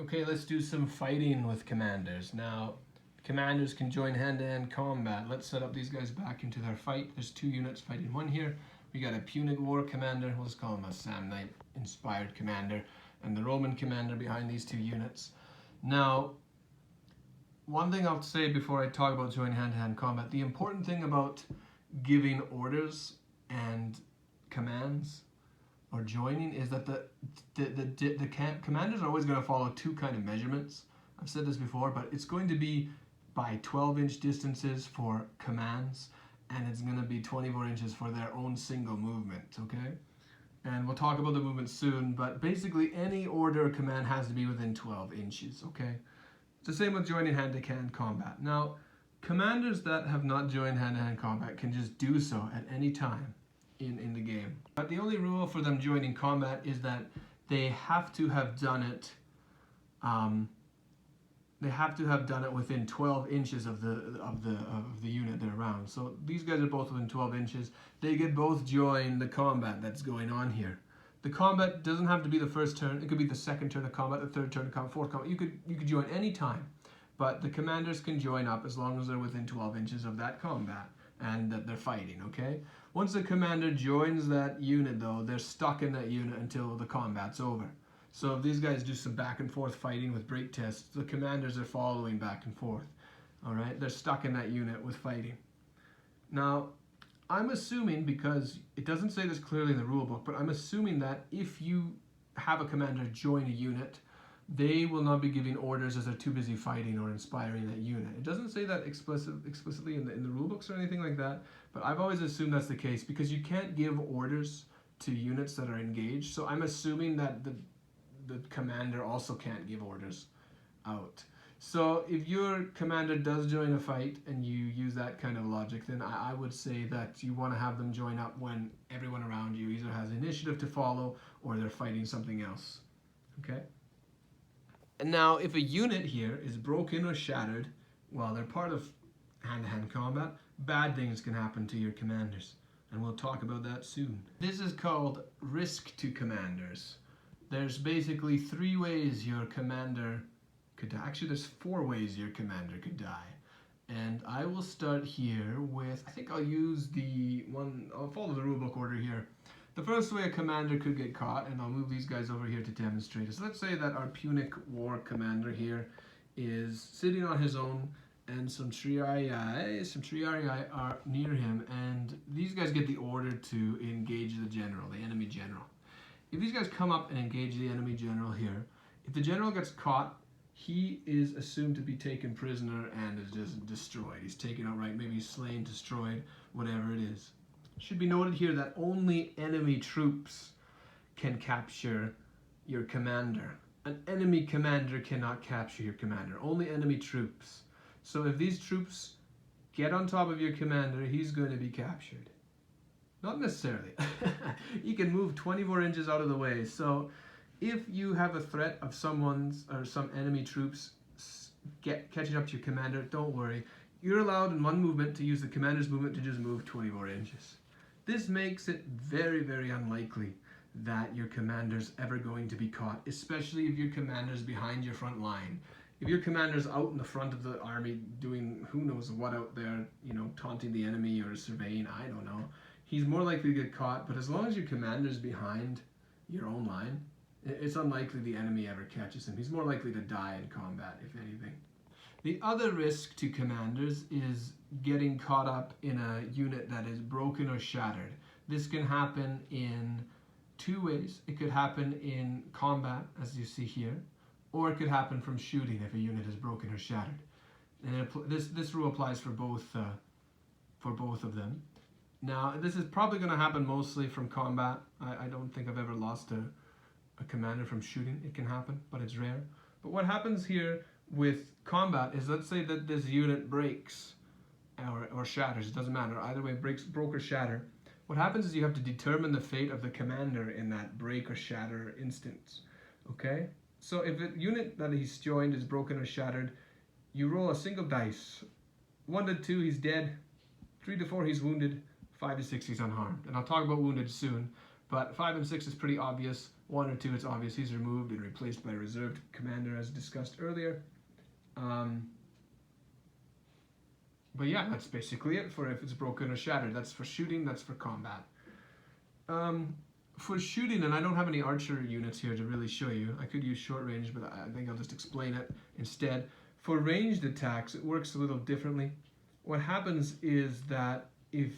Okay, let's do some fighting with commanders. Now, commanders can join hand-to-hand combat. Let's set up these guys back into their fight. There's two units fighting one here. We got a Punic War commander, let's call him a Samnite inspired commander, and the Roman commander behind these two units. Now, one thing I'll say before I talk about joining hand-to-hand combat, the important thing about giving orders and commands or joining is that the commanders are always going to follow two kind of measurements. I've said this before, but it's going to be by 12-inch distances for commands, and it's going to be 24 inches for their own single movement, okay? And we'll talk about the movement soon, but basically any order or command has to be within 12 inches, okay? It's the same with joining hand-to-hand combat. Now, commanders that have not joined hand-to-hand combat can just do so at any time in the game. But the only rule for them joining combat is that they have to have done it within 12 inches of the unit they're around. So these guys are both within 12 inches. They could both join the combat that's going on here. The combat doesn't have to be the first turn. It could be the second turn of combat, the third turn of combat, fourth combat. You could join any time, but the commanders can join up as long as they're within 12 inches of that combat and that they're fighting, okay? Once the commander joins that unit, though, they're stuck in that unit until the combat's over. So if these guys do some back and forth fighting with break tests, the commanders are following back and forth, all right? They're stuck in that unit with fighting. Now, I'm assuming, because it doesn't say this clearly in the rule book, but I'm assuming that if you have a commander join a unit, they will not be giving orders as they're too busy fighting or inspiring that unit. It doesn't say that explicitly in the rule books or anything like that, but I've always assumed that's the case because you can't give orders to units that are engaged. So I'm assuming that the commander also can't give orders out. So if your commander does join a fight and you use that kind of logic, then I would say that you want to have them join up when everyone around you either has initiative to follow or they're fighting something else. Okay? And now if a unit here is broken or shattered while they're part of hand-to-hand combat, bad things can happen to your commanders. And we'll talk about that soon. This is called risk to commanders. There's basically 3 ways your commander could die. Actually, there's 4 ways your commander could die. And I will start here with, I think I'll use I'll follow the rulebook order here. The first way a commander could get caught, and I'll move these guys over here to demonstrate, is let's say that our Punic War commander here is sitting on his own and some triarii are near him, and these guys get the order to engage the general, the enemy general. If these guys come up and engage the enemy general here, if the general gets caught, he is assumed to be taken prisoner and is just destroyed. He's taken outright, maybe slain, destroyed, whatever it is. It should be noted here that only enemy troops can capture your commander. An enemy commander cannot capture your commander, only enemy troops. So if these troops get on top of your commander, he's going to be captured. Not necessarily. He can move 24 inches out of the way. So if you have a threat of some enemy troops catching up to your commander, don't worry. You're allowed in one movement to use the commander's movement to just move 24 inches. This makes it very, very unlikely that your commander's ever going to be caught, especially if your commander's behind your front line. If your commander's out in the front of the army doing who knows what out there, taunting the enemy or surveying, I don't know, he's more likely to get caught. But as long as your commander's behind your own line, it's unlikely the enemy ever catches him. He's more likely to die in combat, if anything. The other risk to commanders is getting caught up in a unit that is broken or shattered. This can happen in 2 ways. It could happen in combat, as you see here, or it could happen from shooting if a unit is broken or shattered. And this rule applies for both of them. Now, this is probably going to happen mostly from combat. I don't think I've ever lost a commander from shooting. It can happen, but it's rare. But what happens here with combat is, let's say that this unit breaks or shatters. It doesn't matter. Either way, broke or shatter. What happens is you have to determine the fate of the commander in that break or shatter instance. Okay? So if a unit that he's joined is broken or shattered, you roll a single dice. 1 to 2, he's dead. 3 to 4, he's wounded. 5 to 6, he's unharmed. And I'll talk about wounded soon. But 5 and 6 is pretty obvious. 1 or 2, it's obvious he's removed and replaced by a reserved commander as discussed earlier. But yeah, that's basically it for if it's broken or shattered. That's for shooting, that's for combat. For shooting, and I don't have any archer units here to really show you. I could use short range, but I think I'll just explain it instead. For ranged attacks, it works a little differently. What happens is that if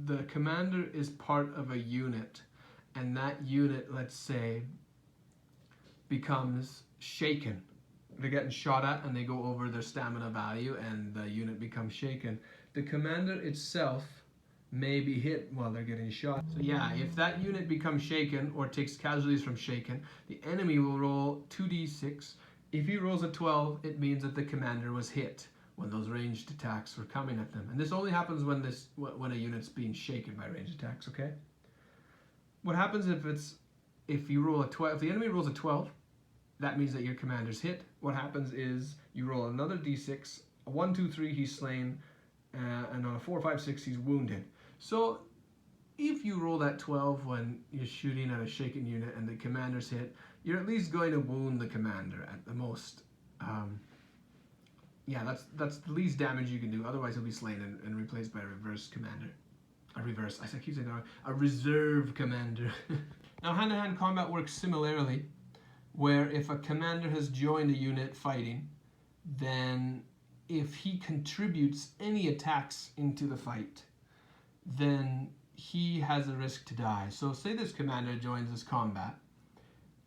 the commander is part of a unit, and that unit, let's say, becomes shaken, they're getting shot at and they go over their stamina value and the unit becomes shaken, the commander itself may be hit while they're getting shot. So yeah, if that unit becomes shaken or takes casualties from shaken, the enemy will roll 2d6. If he rolls a 12, it means that the commander was hit when those ranged attacks were coming at them. And this only happens when a unit's being shaken by ranged attacks, okay? What happens if you roll a 12, if the enemy rolls a 12, that means that your commander's hit. What happens is you roll another d6, a 1, 2, 3, he's slain, and on a 4, 5, 6, he's wounded. So if you roll that 12 when you're shooting at a shaken unit and the commander's hit, you're at least going to wound the commander at the most. Yeah, that's the least damage you can do. Otherwise, he'll be slain and replaced by a reverse commander. I keep saying that, a reserve commander. Now, hand-to-hand combat works similarly, where if a commander has joined a unit fighting, then if he contributes any attacks into the fight, then he has a risk to die. So say this commander joins this combat,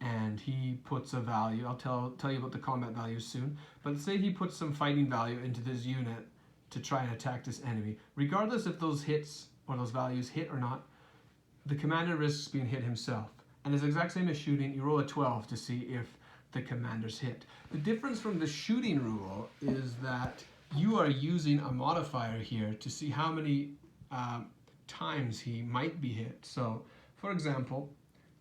and he puts a value. I'll tell you about the combat values soon. But say he puts some fighting value into this unit to try and attack this enemy. Regardless if those hits or those values hit or not, the commander risks being hit himself. And it's the exact same as shooting. You roll a 12 to see if the commander's hit. The difference from the shooting rule is that you are using a modifier here to see how many times he might be hit. So, for example,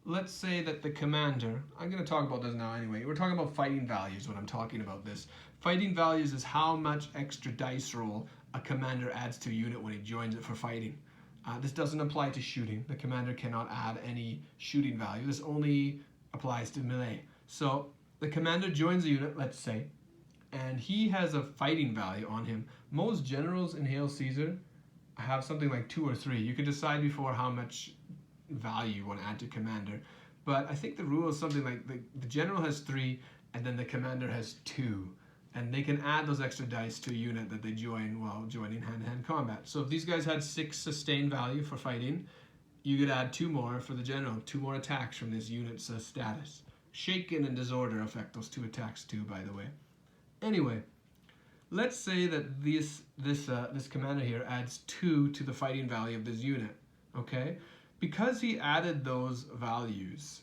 let's say that the commander, I'm going to talk about this now anyway. We're talking about fighting values when I'm talking about this. Fighting values is how much extra dice roll a commander adds to a unit when he joins it for fighting. This doesn't apply to shooting. The commander cannot add any shooting value. This only applies to melee. So the commander joins a unit, let's say, and he has a fighting value on him. Most generals in Hail Caesar have something like 2 or 3. You can decide before how much value you want to add to commander. But I think the rule is something like the general has 3 and then the commander has 2. And they can add those extra dice to a unit that they join while joining hand-to-hand combat. So if these guys had 6 sustained value for fighting, you could add 2 more for the general, 2 more attacks from this unit's status. Shaken and disorder affect those 2 attacks too, by the way. Anyway, let's say that this commander here adds 2 to the fighting value of this unit, okay? Because he added those values,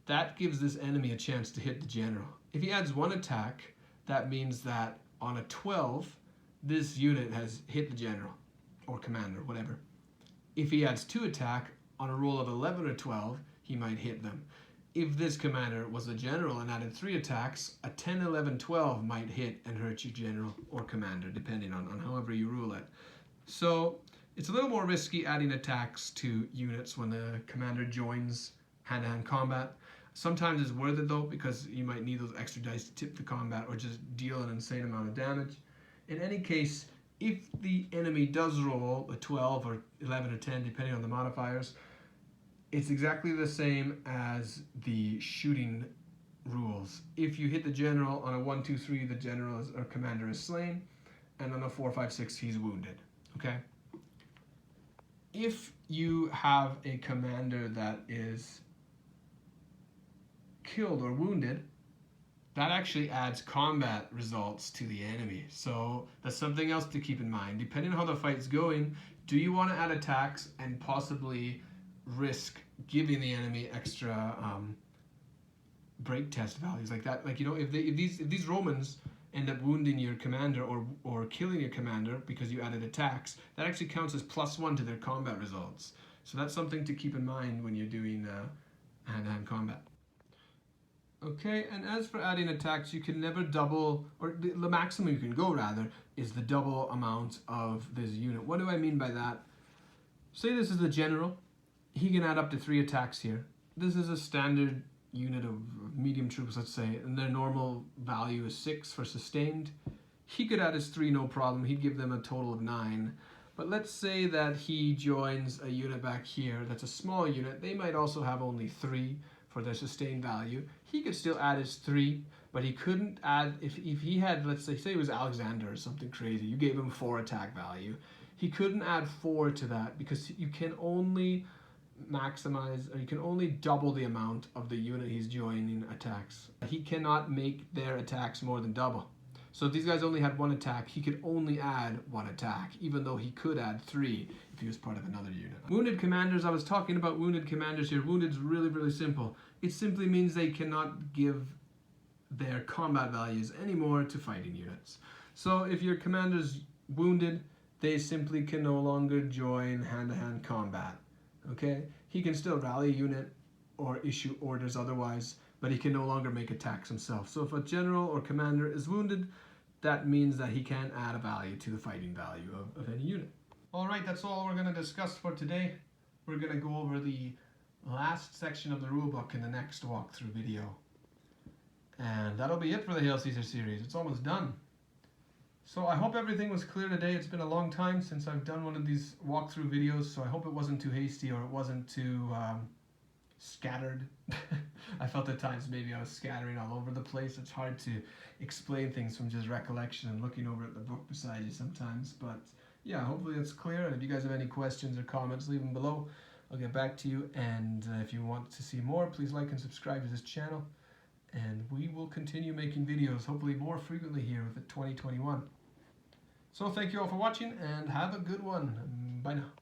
that gives this enemy a chance to hit the general. If he adds 1 attack, that means that on a 12, this unit has hit the general or commander, whatever. If he adds 2 attack, on a roll of 11 or 12, he might hit them. If this commander was a general and added 3 attacks, a 10, 11, 12 might hit and hurt your general or commander, depending on however you rule it. So it's a little more risky adding attacks to units when the commander joins hand-to-hand combat. Sometimes it's worth it though, because you might need those extra dice to tip the combat or just deal an insane amount of damage. In any case, if the enemy does roll a 12 or 11 or 10, depending on the modifiers, it's exactly the same as the shooting rules. If you hit the general on a 1, 2, 3, the general or commander is slain, and on a 4, 5, 6, he's wounded. Okay? If you have a commander that is killed or wounded, that actually adds combat results to the enemy. So that's something else to keep in mind. Depending on how the fight's going, do you want to add attacks and possibly risk giving the enemy extra break test values like that? Like, you know, if these Romans end up wounding your commander or killing your commander because you added attacks, that actually counts as +1 to their combat results. So that's something to keep in mind when you're doing hand-to-hand combat. Okay, and as for adding attacks, you can never double, or the maximum you can go rather, is the double amount of this unit. What do I mean by that? Say this is the general. He can add up to 3 attacks here. This is a standard unit of medium troops, let's say, and their normal value is 6 for sustained, he could add his 3 no problem. He'd give them a total of 9. But let's say that he joins a unit back here that's a small unit. They might also have only 3 for their sustained value. He could still add his 3, but he couldn't add, if he had, let's say it was Alexander or something crazy, you gave him 4 attack value. He couldn't add 4 to that because you can only maximize, or you can only double the amount of the unit he's joining attacks. He cannot make their attacks more than double. So if these guys only had 1 attack, he could only add 1 attack, even though he could add 3 if he was part of another unit. Wounded commanders, I was talking about wounded commanders here. Wounded's really, really simple. It simply means they cannot give their combat values anymore to fighting units. So if your commander's wounded, they simply can no longer join hand-to-hand combat. Okay? He can still rally a unit or issue orders otherwise, but he can no longer make attacks himself. So if a general or commander is wounded, that means that he can't add a value to the fighting value of any unit. Alright, that's all we're going to discuss for today. We're going to go over the last section of the rulebook in the next walkthrough video. And that'll be it for the Hail Caesar series. It's almost done. So I hope everything was clear today. It's been a long time since I've done one of these walkthrough videos, so I hope it wasn't too hasty or it wasn't too scattered. I felt at times maybe I was scattering all over the place. It's hard to explain things from just recollection and looking over at the book beside you sometimes. But yeah, hopefully it's clear. And if you guys have any questions or comments, leave them below. I'll get back to you. And if you want to see more, please like and subscribe to this channel. And we will continue making videos, hopefully more frequently here with it 2021. So thank you all for watching and have a good one. Bye now.